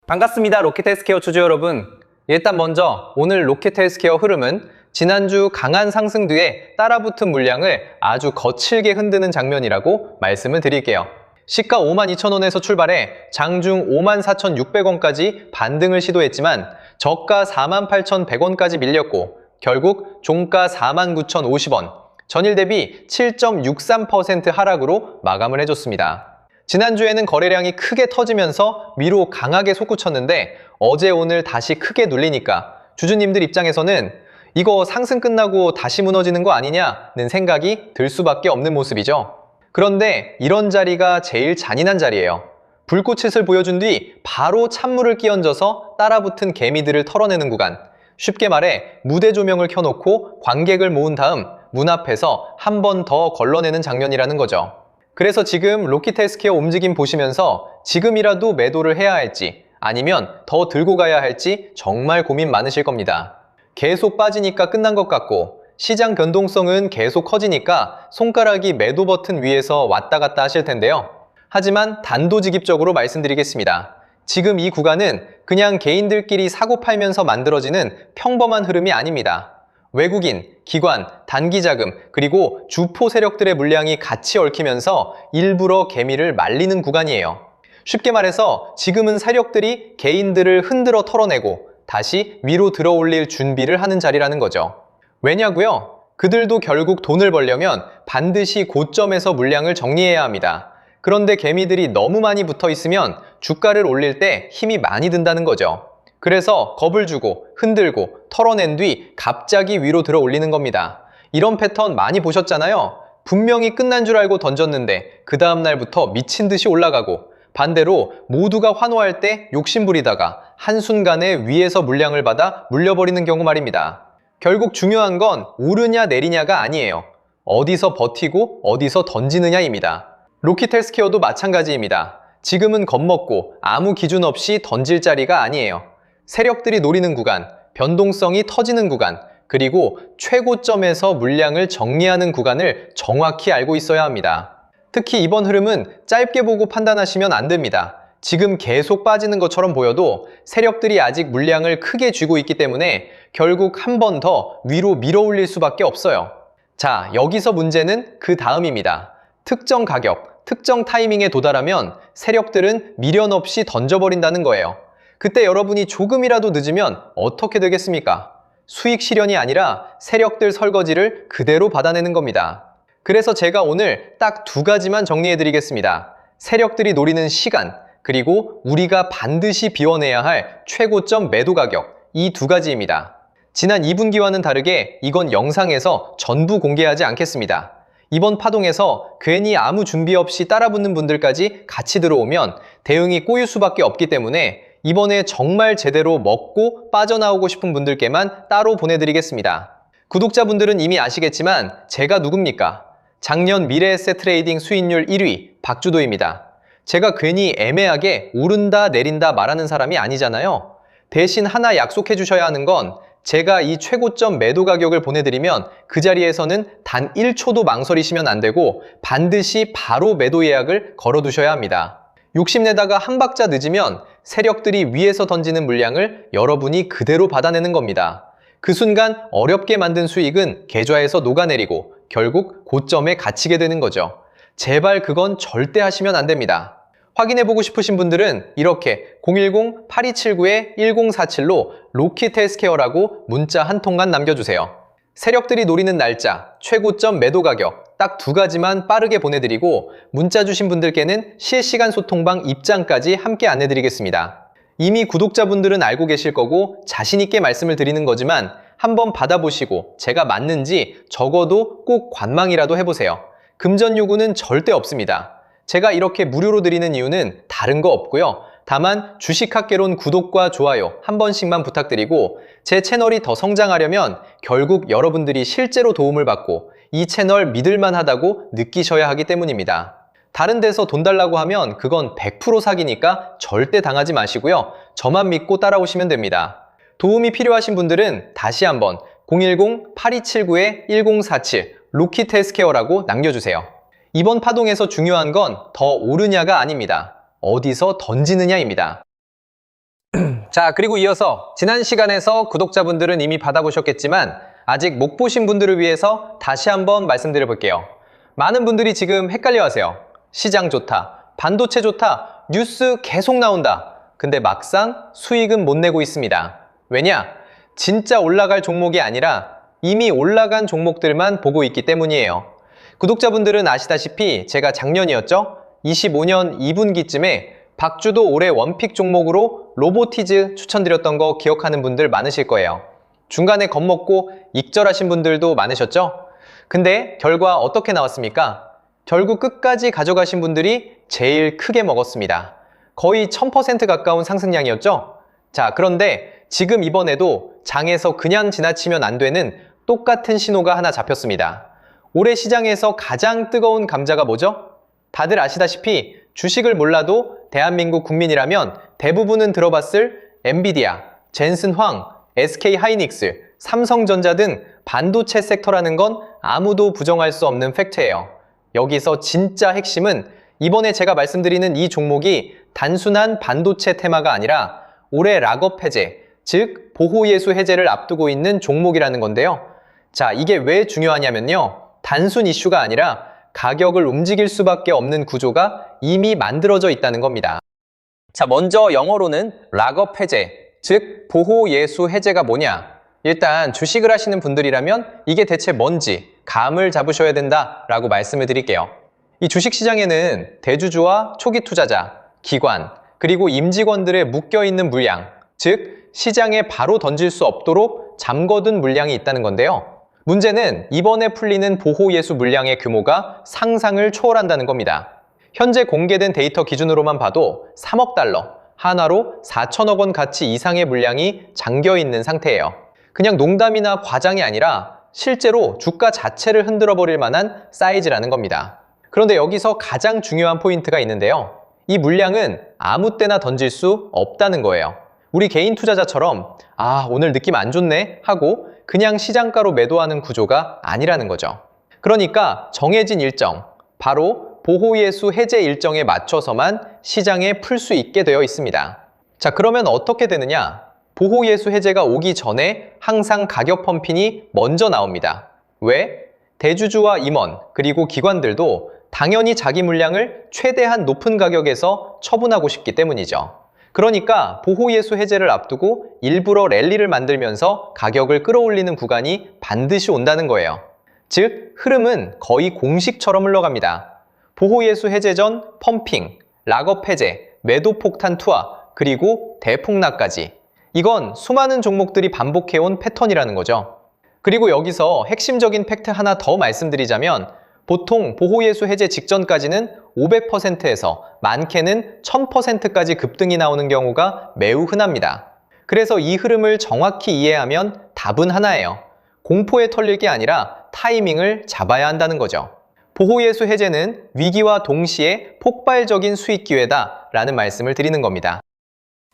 반갑습니다. 로켓헬스케어 주주 여러분. 일단 먼저 오늘 로켓헬스케어 흐름은 지난주 강한 상승 뒤에 따라붙은 물량을 아주 거칠게 흔드는 장면이라고 말씀을 드릴게요. 시가 52,000원에서 출발해 장중 54,600원까지 반등을 시도했지만 저가 48,100원까지 밀렸고 결국 종가 49,050원, 전일 대비 7.63% 하락으로 마감을 해줬습니다. 지난주에는 거래량이 크게 터지면서 위로 강하게 솟구쳤는데 어제 오늘 다시 크게 눌리니까 주주님들 입장에서는 이거 상승 끝나고 다시 무너지는 거 아니냐는 생각이 들 수밖에 없는 모습이죠. 그런데 이런 자리가 제일 잔인한 자리예요. 불꽃잇을 보여준 뒤 바로 찬물을 끼얹어서 따라붙은 개미들을 털어내는 구간. 쉽게 말해 무대 조명을 켜놓고 관객을 모은 다음 문 앞에서 한 번 더 걸러내는 장면이라는 거죠. 그래서 지금 로켓헬스케어 움직임 보시면서 지금이라도 매도를 해야 할지 아니면 더 들고 가야 할지 정말 고민 많으실 겁니다. 계속 빠지니까 끝난 것 같고 시장 변동성은 계속 커지니까 손가락이 매도 버튼 위에서 왔다 갔다 하실 텐데요. 하지만 단도직입적으로 말씀드리겠습니다. 지금 이 구간은 그냥 개인들끼리 사고 팔면서 만들어지는 평범한 흐름이 아닙니다. 외국인, 기관, 단기자금, 그리고 주포 세력들의 물량이 같이 얽히면서 일부러 개미를 말리는 구간이에요. 쉽게 말해서 지금은 세력들이 개인들을 흔들어 털어내고 다시 위로 들어올릴 준비를 하는 자리라는 거죠. 왜냐고요? 그들도 결국 돈을 벌려면 반드시 고점에서 물량을 정리해야 합니다. 그런데 개미들이 너무 많이 붙어 있으면 주가를 올릴 때 힘이 많이 든다는 거죠. 그래서 겁을 주고 흔들고 털어낸 뒤 갑자기 위로 들어 올리는 겁니다. 이런 패턴 많이 보셨잖아요. 분명히 끝난 줄 알고 던졌는데 그 다음날부터 미친 듯이 올라가고 반대로 모두가 환호할 때 욕심부리다가 한순간에 위에서 물량을 받아 물려버리는 경우 말입니다. 결국 중요한 건 오르냐 내리냐가 아니에요. 어디서 버티고 어디서 던지느냐입니다. 로켓헬스케어도 마찬가지입니다. 지금은 겁먹고 아무 기준 없이 던질 자리가 아니에요. 세력들이 노리는 구간, 변동성이 터지는 구간, 그리고 최고점에서 물량을 정리하는 구간을 정확히 알고 있어야 합니다. 특히 이번 흐름은 짧게 보고 판단하시면 안 됩니다. 지금 계속 빠지는 것처럼 보여도 세력들이 아직 물량을 크게 쥐고 있기 때문에 결국 한 번 더 위로 밀어 올릴 수밖에 없어요. 자, 여기서 문제는 그 다음입니다. 특정 가격, 특정 타이밍에 도달하면 세력들은 미련 없이 던져버린다는 거예요. 그때 여러분이 조금이라도 늦으면 어떻게 되겠습니까? 수익 실현이 아니라 세력들 설거지를 그대로 받아내는 겁니다. 그래서 제가 오늘 딱 두 가지만 정리해 드리겠습니다. 세력들이 노리는 시간, 그리고 우리가 반드시 비워내야 할 최고점 매도 가격, 이 두 가지입니다. 지난 2분기와는 다르게 이건 영상에서 전부 공개하지 않겠습니다. 이번 파동에서 괜히 아무 준비 없이 따라붙는 분들까지 같이 들어오면 대응이 꼬일 수밖에 없기 때문에 이번에 정말 제대로 먹고 빠져나오고 싶은 분들께만 따로 보내드리겠습니다. 구독자분들은 이미 아시겠지만 제가 누굽니까? 작년 미래에셋 트레이딩 수익률 1위 박주도입니다. 제가 괜히 애매하게 오른다 내린다 말하는 사람이 아니잖아요. 대신 하나 약속해 주셔야 하는 건 제가 이 최고점 매도 가격을 보내드리면 그 자리에서는 단 1초도 망설이시면 안 되고 반드시 바로 매도 예약을 걸어두셔야 합니다. 욕심내다가 한 박자 늦으면 세력들이 위에서 던지는 물량을 여러분이 그대로 받아내는 겁니다. 그 순간 어렵게 만든 수익은 계좌에서 녹아내리고 결국 고점에 갇히게 되는 거죠. 제발 그건 절대 하시면 안 됩니다. 확인해보고 싶으신 분들은 이렇게 010-8279-1047로 로켓헬스케어라고 문자 한 통만 남겨주세요. 세력들이 노리는 날짜, 최고점 매도 가격 딱 두 가지만 빠르게 보내드리고 문자 주신 분들께는 실시간 소통방 입장까지 함께 안내드리겠습니다. 이미 구독자분들은 알고 계실 거고 자신있게 말씀을 드리는 거지만 한번 받아보시고 제가 맞는지 적어도 꼭 관망이라도 해보세요. 금전 요구는 절대 없습니다. 제가 이렇게 무료로 드리는 이유는 다른 거 없고요. 다만 주식학개론 구독과 좋아요 한 번씩만 부탁드리고 제 채널이 더 성장하려면 결국 여러분들이 실제로 도움을 받고 이 채널 믿을만 하다고 느끼셔야 하기 때문입니다. 다른 데서 돈 달라고 하면 그건 100% 사기니까 절대 당하지 마시고요. 저만 믿고 따라오시면 됩니다. 도움이 필요하신 분들은 다시 한번 010-8279-1047 로켓헬스케어라고 남겨주세요. 이번 파동에서 중요한 건 더 오르냐가 아닙니다. 어디서 던지느냐입니다. 자, 그리고 이어서 지난 시간에서 구독자분들은 이미 받아보셨겠지만 아직 못 보신 분들을 위해서 다시 한번 말씀드려 볼게요. 많은 분들이 지금 헷갈려 하세요. 시장 좋다, 반도체 좋다, 뉴스 계속 나온다. 근데 막상 수익은 못 내고 있습니다. 왜냐? 진짜 올라갈 종목이 아니라 이미 올라간 종목들만 보고 있기 때문이에요. 구독자분들은 아시다시피 제가 작년이었죠? 25년 2분기쯤에 박주도 올해 원픽 종목으로 로보티즈 추천드렸던 거 기억하는 분들 많으실 거예요. 중간에 겁먹고 익절하신 분들도 많으셨죠? 근데 결과 어떻게 나왔습니까? 결국 끝까지 가져가신 분들이 제일 크게 먹었습니다. 거의 1000% 가까운 상승량이었죠? 자, 그런데 지금 이번에도 장에서 그냥 지나치면 안 되는 똑같은 신호가 하나 잡혔습니다. 올해 시장에서 가장 뜨거운 감자가 뭐죠? 다들 아시다시피 주식을 몰라도 대한민국 국민이라면 대부분은 들어봤을 엔비디아, 젠슨황, SK하이닉스, 삼성전자 등 반도체 섹터라는 건 아무도 부정할 수 없는 팩트예요. 여기서 진짜 핵심은 이번에 제가 말씀드리는 이 종목이 단순한 반도체 테마가 아니라 올해 락업 해제, 즉 보호예수 해제를 앞두고 있는 종목이라는 건데요. 자, 이게 왜 중요하냐면요. 단순 이슈가 아니라 가격을 움직일 수밖에 없는 구조가 이미 만들어져 있다는 겁니다. 자, 먼저 영어로는 락업 해제, 즉 보호예수 해제가 뭐냐? 일단 주식을 하시는 분들이라면 이게 대체 뭔지 감을 잡으셔야 된다라고 말씀을 드릴게요. 이 주식시장에는 대주주와 초기 투자자, 기관, 그리고 임직원들의 묶여있는 물량, 즉 시장에 바로 던질 수 없도록 잠궈둔 물량이 있다는 건데요. 문제는 이번에 풀리는 보호예수 물량의 규모가 상상을 초월한다는 겁니다. 현재 공개된 데이터 기준으로만 봐도 3억 달러, 하나로 4천억 원 가치 이상의 물량이 잠겨있는 상태예요. 그냥 농담이나 과장이 아니라 실제로 주가 자체를 흔들어버릴 만한 사이즈라는 겁니다. 그런데 여기서 가장 중요한 포인트가 있는데요. 이 물량은 아무 때나 던질 수 없다는 거예요. 우리 개인 투자자처럼 오늘 느낌 안 좋네 하고 그냥 시장가로 매도하는 구조가 아니라는 거죠. 그러니까 정해진 일정, 바로 보호예수 해제 일정에 맞춰서만 시장에 풀 수 있게 되어 있습니다. 자, 그러면 어떻게 되느냐? 보호예수 해제가 오기 전에 항상 가격 펌핑이 먼저 나옵니다. 왜? 대주주와 임원, 그리고 기관들도 당연히 자기 물량을 최대한 높은 가격에서 처분하고 싶기 때문이죠. 그러니까 보호예수 해제를 앞두고 일부러 랠리를 만들면서 가격을 끌어올리는 구간이 반드시 온다는 거예요. 즉, 흐름은 거의 공식처럼 흘러갑니다. 보호예수 해제 전 펌핑, 락업 해제, 매도 폭탄 투하, 그리고 대폭락까지. 이건 수많은 종목들이 반복해온 패턴이라는 거죠. 그리고 여기서 핵심적인 팩트 하나 더 말씀드리자면 보통 보호예수 해제 직전까지는 500%에서 많게는 1000%까지 급등이 나오는 경우가 매우 흔합니다. 그래서 이 흐름을 정확히 이해하면 답은 하나예요. 공포에 털릴 게 아니라 타이밍을 잡아야 한다는 거죠. 보호예수 해제는 위기와 동시에 폭발적인 수익 기회다 라는 말씀을 드리는 겁니다.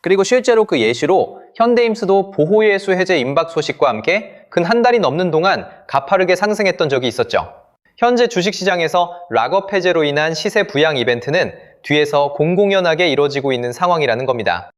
그리고 실제로 그 예시로 현대임스도 보호예수 해제 임박 소식과 함께 근 한 달이 넘는 동안 가파르게 상승했던 적이 있었죠. 현재 주식시장에서 락업 해제로 인한 시세 부양 이벤트는 뒤에서 공공연하게 이뤄지고 있는 상황이라는 겁니다.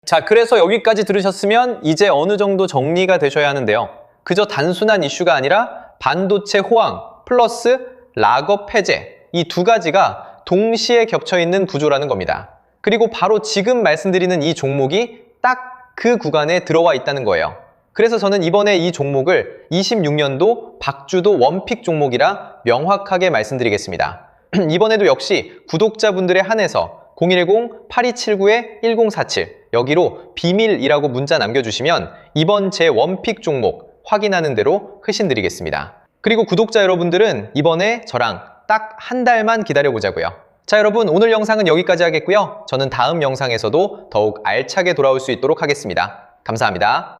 자, 그래서 여기까지 들으셨으면 이제 어느 정도 정리가 되셔야 하는데요. 그저 단순한 이슈가 아니라 반도체 호황 플러스 락업 해제, 이 두 가지가 동시에 겹쳐있는 구조라는 겁니다. 그리고 바로 지금 말씀드리는 이 종목이 딱 그 구간에 들어와 있다는 거예요. 그래서 저는 이번에 이 종목을 26년도 박주도 원픽 종목이라 명확하게 말씀드리겠습니다. 이번에도 역시 구독자분들에 한해서 010-8279-1047 여기로 비밀이라고 문자 남겨주시면 이번 제 원픽 종목 확인하는 대로 회신드리겠습니다. 그리고 구독자 여러분들은 이번에 저랑 딱 한 달만 기다려보자고요. 자, 여러분, 오늘 영상은 여기까지 하겠고요. 저는 다음 영상에서도 더욱 알차게 돌아올 수 있도록 하겠습니다. 감사합니다.